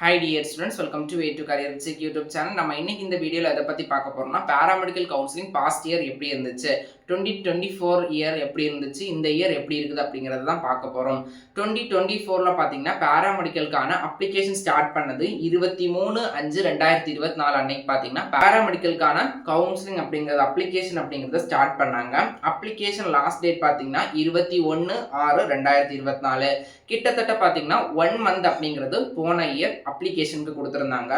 Hi dear students, welcome to Way to Career Check YouTube channel. நம்ம இன்னைக்கு இந்த வீடியோல எதை பத்தி பார்க்க போறோம்னா பாராமெடிக்கல் கவுன்சிலிங் பாஸ்ட் இயர் எப்படி இருந்துச்சு, 2024 இயர் எப்படி இருந்துச்சு, இந்த இயர் எப்படி இருக்குது அப்படிங்கறத தான் பார்க்க போறோம். 2024ல பாத்தீங்கன்னா பாராமெடிக்கலுக்கான அப்ளிகேஷன் ஸ்டார்ட் பண்ணது 23/5/2024 அன்னைக்கு பாத்தீங்கன்னா பாராமெடிக்கலுக்கான கவுன்சிலிங் அப்படிங்கறது அப்ளிகேஷன் அப்படிங்கறத ஸ்டார்ட் பண்ணாங்க. அப்ளிகேஷன் லாஸ்ட் டேட் பாத்தீங்கன்னா 21/6/2024. கிட்டத்தட்ட பாத்தீங்கன்னா 1 மந்த் அப்படிங்கிறது போன இயர் அப்ளிகேஷனுக்கு கொடுத்துருந்தாங்க.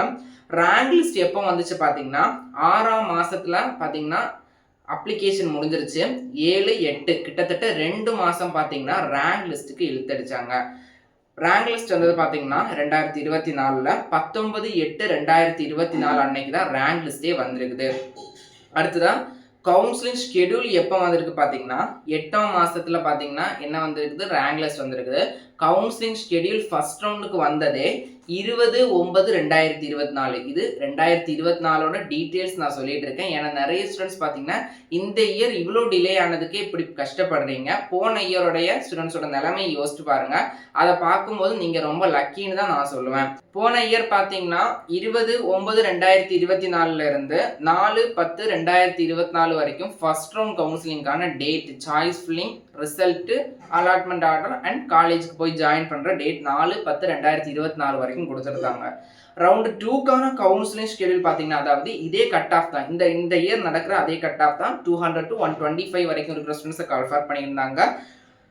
ரேங்க் லிஸ்ட் எப்போ வந்துச்சு பார்த்தீங்கன்னா 6ஆம் மாசத்துல பார்த்தீங்கன்னா அப்ளிகேஷன் முடிஞ்சிருச்சு. 7-8 கிட்டத்தட்ட 2 மாசம் பார்த்தீங்கன்னா ரேங்க் லிஸ்ட்டுக்கு இழுத்தடிச்சாங்க. ரேங்க் லிஸ்ட் வந்தது பார்த்தீங்கன்னா 2024ல 19/8/2024 அன்னைக்கு தான் ரேங்க் லிஸ்டே வந்திருக்குது. அடுத்ததான் கவுன்சிலிங் ஷெடியூல் எப்போ வந்திருக்கு பார்த்தீங்கன்னா 8ஆம் மாசத்துல பார்த்தீங்கன்னா என்ன வந்திருக்குது, ரேங்க் லிஸ்ட் வந்திருக்குது. கவுன்சிலிங் ஷெடியூல் ஃபர்ஸ்ட் ரவுண்டுக்கு வந்ததே 20/9/2024. இது 2024ஓட டீட்டெயில்ஸ் நான் சொல்லிட்டு இருக்கேன். ஏன்னா நிறைய ஸ்டூடெண்ட்ஸ் பார்த்தீங்கன்னா இந்த இயர் இவ்வளோ டிலே ஆனதுக்கே இப்படி கஷ்டப்படுறீங்க. போன இயரோடைய ஸ்டூடெண்ட்ஸோட நிலைமை யோசிச்சு பாருங்க. அதை பார்க்கும்போது நீங்க ரொம்ப லக்கின்னு தான் நான் சொல்லுவேன். போன இயர் பார்த்தீங்கன்னா 20/9/2024 இருந்து 4/10/2024 வரைக்கும் ஃபர்ஸ்ட் ரவுண்ட் கவுன்சிலிங்கான date, choice filling, result, allotment order and காலேஜுக்கு போய் ஜாயின் பண்ற டேட் 4/10/2024 வரைக்கும் கொடுத்துருக்காங்க. ரவுண்ட் 2க்கான கவுன்சிலிங் ஷெட்யூல் பார்த்தீங்கன்னா அதாவது இதே கட் ஆஃப் தான், இந்த இயர் நடக்கிற அதே கட் ஆஃப் தான். 200 to 125 வரைக்கும் இருக்கிற ஸ்டூடெண்ட்ஸை கன்ஃபர் பண்ணியிருந்தாங்க.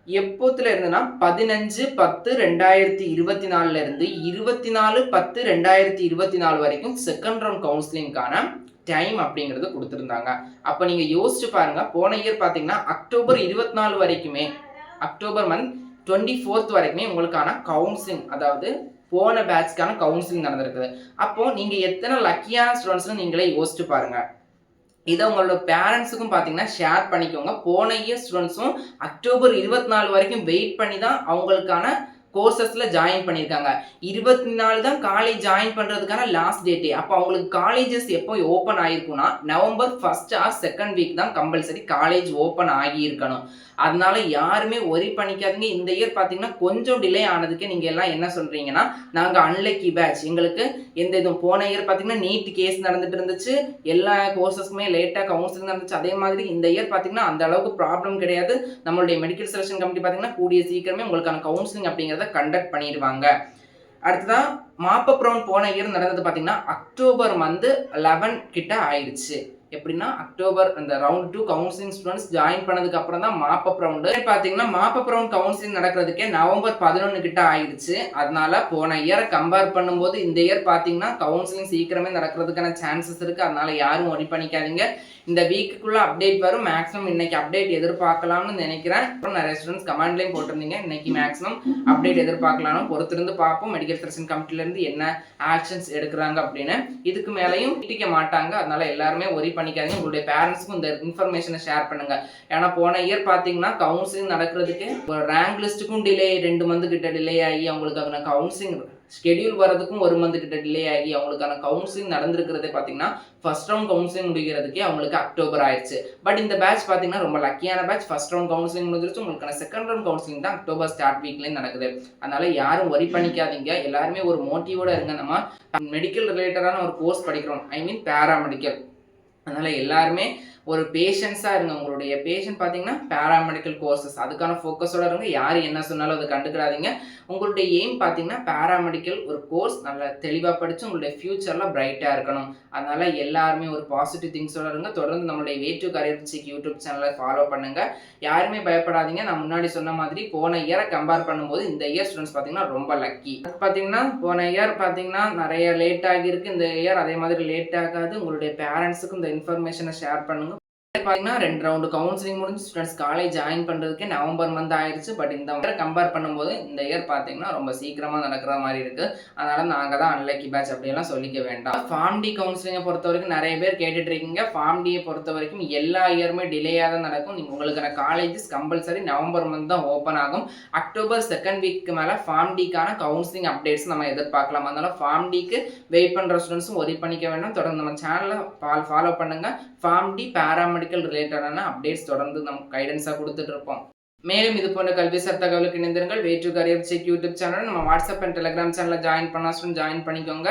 எப்போத்துல இருந்துன்னா 15/10/2024 இருந்து 24/10/2024 வரைக்கும் செகண்ட் ரவுண்ட் கவுன்சிலிங்கான டைம் அப்படிங்கிறது கொடுத்துருந்தாங்க. அப்போ நீங்க யோசிச்சு பாருங்க, போன இயர் பார்த்தீங்கன்னா அக்டோபர் 24 வரைக்குமே, அக்டோபர் மந்த் 24th வரைக்குமே உங்களுக்கான கவுன்சிலிங், அதாவது போன பேட்ச்க்கான கவுன்சிலிங் நடந்திருக்குது. அப்போ நீங்க எத்தனை லக்கியான ஸ்டூடெண்ட்ஸ் நீங்களே யோசிச்சு பாருங்க. இதை உங்களோட பேரண்ட்ஸுக்கும் பார்த்தீங்கன்னா ஷேர் பண்ணிக்கோங்க. போன இயர் ஸ்டூடெண்ட்ஸும் அக்டோபர் 24 வரைக்கும் வெயிட் பண்ணி தான் அவங்களுக்கான கோர்சஸ்ல ஜாயின் பண்ணியிருக்காங்க. 24 தான் காலேஜ் ஜாயின் பண்றதுக்கான லாஸ்ட் டேட்டே. அப்போ அவங்களுக்கு காலேஜஸ் எப்போ ஓப்பன் ஆயிருக்கும்னா November 1st or 2nd week தான் கம்பல்சரி காலேஜ் ஓப்பன் ஆகி இருக்கணும். அதனால யாருமே ஒரி பண்ணிக்காதீங்க. இந்த இயர் பார்த்தீங்கன்னா கொஞ்சம் டிலே ஆனதுக்கே நீங்க எல்லாம் என்ன சொல்றீங்கன்னா நாங்க அன்லக்கி பேட்ச், எங்களுக்கு எந்த இதுவும். போன இயர் பார்த்தீங்கன்னா நீட் கேஸ் நடந்துட்டு இருந்துச்சு, எல்லா கோர்சஸ்க்குமே லேட்டாக கவுன்சிலிங் நடந்துச்சு. அதே மாதிரி இந்த இயர் பார்த்தீங்கன்னா அந்த அளவுக்கு ப்ராப்ளம் கிடையாது. நம்மளுடைய மெடிக்கல் செலெக்ஷன் கமிட்டி பார்த்தீங்கன்னா கூடிய சீக்கிரமே உங்களுக்கான கவுன்சிலிங் அப்படிங்கிறத கண்டக்ட் பண்ணிடுவாங்க. அடுத்ததான் மாப்பப் ரவுண்ட் போன இயர் நடந்தது பார்த்தீங்கன்னா அக்டோபர் மந்த் 11 கிட்ட ஆயிடுச்சு. எப்படின்னா அக்டோபர் அந்த ரவுண்ட் 2 கவுன்சிலிங் ஸ்டூடெண்ட்ஸ் ஜாயின் பண்ணதுக்கு அப்புறம் தான் மாப்பப் ரவுண்டு பார்த்தீங்கன்னா மாப்பப் ரவுண்ட் கவுன்சிலிங் நடக்கிறதுக்கே நவம்பர் 11 கிட்ட ஆயிடுச்சு. அதனால போன இயரை கம்பேர் பண்ணும்போது இந்த இயர் பார்த்தீங்கன்னா கவுன்சிலிங் சீக்கிரமே நடக்கிறதுக்கான சான்சஸ் இருக்கு. அதனால யாரும் ஒரி பண்ணிக்காதீங்க. இந்த வீக்குள்ள அப்டேட் வரும். மேக்ஸிமம் இன்னைக்கு அப்டேட் எதிர்பார்க்கலாம்னு நினைக்கிறேன். அப்புறம் நிறைய ஸ்டூடெண்ட்ஸ் கமெண்ட்லையும் போட்டிருந்தீங்க இன்னைக்கு மேக்ஸிமம் அப்டேட் எதிர்பார்க்கலாம்னு. பொறுத்திருந்து பார்ப்போம் மெடிக்கல் செலெக்ஷன் கமிட்டில இருந்து என்ன ஆக்ஷன்ஸ் எடுக்கிறாங்க அப்படின்னு. இதுக்கு மேலையும் திட்டிக்க மாட்டாங்க. அதனால எல்லாருமே ஒரி பண்ணிக்காதீங்க. உங்களுடைய பேரண்ட்ஸ்க்கும் இந்த இன்ஃபர்மேஷனை ஷேர் பண்ணுங்க. ஏன்னா போன இயர் பார்த்தீங்கன்னா கவுன்சிலிங் நடக்கிறதுக்கு ரேங்க் லிஸ்ட்டுக்கும் டிலே 2 மந்த் கிட்ட டிலே ஆகி அவங்களுக்கான கவுன்சிலிங் ஷெடியூல் வரதுக்கும் 1 மந்த் கிட்ட டிலே ஆகி அவங்களுக்கான கவுன்சிலிங் நடந்திருக்கிறதே பார்த்தீங்கன்னா ஃபர்ஸ்ட் ரவுண்ட் கவுன்சிலிங் முடிக்கிறதுக்கே அவங்களுக்கு அக்டோபர் ஆயிடுச்சு. பட் இந்த பேட்ச் பார்த்தீங்கன்னா ரொம்ப லக்கியான பேட்ச். ஃபர்ஸ்ட் ரவுண்ட் கவுன்சிலிங் முடிஞ்சிருச்சு, உங்களுக்கான செகண்ட் ரவுண்ட் கவுன்சிலிங் தான் அக்டோபர் ஸ்டார்ட் வீக்லேயும் நடக்குது. அதனால யாரும் ஒரி பண்ணிக்காதீங்க. எல்லாருமே ஒரு மோட்டிவோட இருங்க. நம்ம மெடிக்கல் ரிலேட்டடான ஒரு கோர்ஸ் படிக்கிறோம், ஐ மீன் பேராமெடிக்கல். அதனால எல்லாருமே ஒரு பேஷன்ஸாக இருங்க. உங்களுடைய பேஷண்ட் பார்த்தீங்கன்னா பேராமெடிக்கல் கோர்சஸ் அதுக்கான ஃபோக்கஸோட இருங்க. யார் என்ன சொன்னாலும் அதை கண்டுக்கிறாதீங்க. உங்களுடைய எய்ம் பார்த்தீங்கன்னா பேராமெடிக்கல் ஒரு கோர்ஸ் நல்லா தெளிவாக படித்து உங்களுடைய ஃபியூச்சரில் பிரைட்டாக இருக்கணும். அதனால எல்லாருமே ஒரு பாசிட்டிவ் திங்ஸோட இருங்க. தொடர்ந்து நம்மளுடைய way to career check YouTube சேனலை ஃபாலோ பண்ணுங்க. யாருமே பயப்படாதீங்க. நான் முன்னாடி சொன்ன மாதிரி போன இயரை கம்பேர் பண்ணும்போது இந்த இயர் ஸ்டூடெண்ட்ஸ் பார்த்தீங்கன்னா ரொம்ப லக்கி. பார்த்தீங்கன்னா போன இயர் பார்த்தீங்கன்னா நிறைய லேட் ஆகியிருக்கு. இந்த இயர் அதே மாதிரி லேட் ஆகாது. உங்களுடைய பேரண்ட்ஸுக்கும் இந்த இன்ஃபர்மேஷனை ஷேர் பண்ணுங்க. பார்த்தீங்கன்னா 2 ரவுண்டு கவுன்சிலிங் முடிஞ்சு ஸ்டூடெண்ட்ஸ் காலேஜ் ஜாயின் பண்ணுறதுக்கே நவம்பர் மந்த் ஆயிடுச்சு. பட் இந்த இயர் கம்பேர் பண்ணும்போது இந்த இயர் பார்த்தீங்கன்னா ரொம்ப சீக்கிரமாக நடக்கிற மாதிரி இருக்குது. அதனால நாங்கள் தான் அன்லக்கி பேட்ச் அப்படியெல்லாம் சொல்லிக்க வேண்டாம். ஃபார்ம் டி கவுன்சிலிங்கை பொறுத்த வரைக்கும் நிறைய பேர் கேட்டுட்டு இருக்கீங்க. ஃபார்ம் டியை பொறுத்த வரைக்கும் எல்லா இயருமே டிலேயாக தான் நடக்கும். நீங்கள் உங்களுக்கான காலேஜஸ் கம்பல்சரி நவம்பர் மந்த் தான் ஓப்பன் ஆகும். அக்டோபர் 2nd வீக்கு மேலே ஃபார்ம் டிக்கான கவுன்சிலிங் அப்டேட்ஸ் நம்ம எதிர்பார்க்கலாம். அதனால ஃபார்ம் டிக்கு வெயிட் பண்ணுற ஸ்டூடெண்ட்ஸும் ஒரி பண்ணிக்க வேண்டாம். தொடர்ந்து நம்ம சேனலை ஃபாலோ பண்ணுங்க. ஃபார்ம் டி பேராமெடிக்கல் ரிலேட்டடான அப்டேட்ஸ் தொடர்ந்து நம்ம கைடன்ஸாக கொடுத்துட்டு இருப்போம். மேலும் இது போன்ற கல்விசார் தகவலுக்கு இணைந்திருங்கள். Way to career check YouTube channel, நம்ம வாட்ஸ்அப் அண்ட் டெலிகிராம் சேனலில் ஜாயின் பண்ணிக்கோங்க.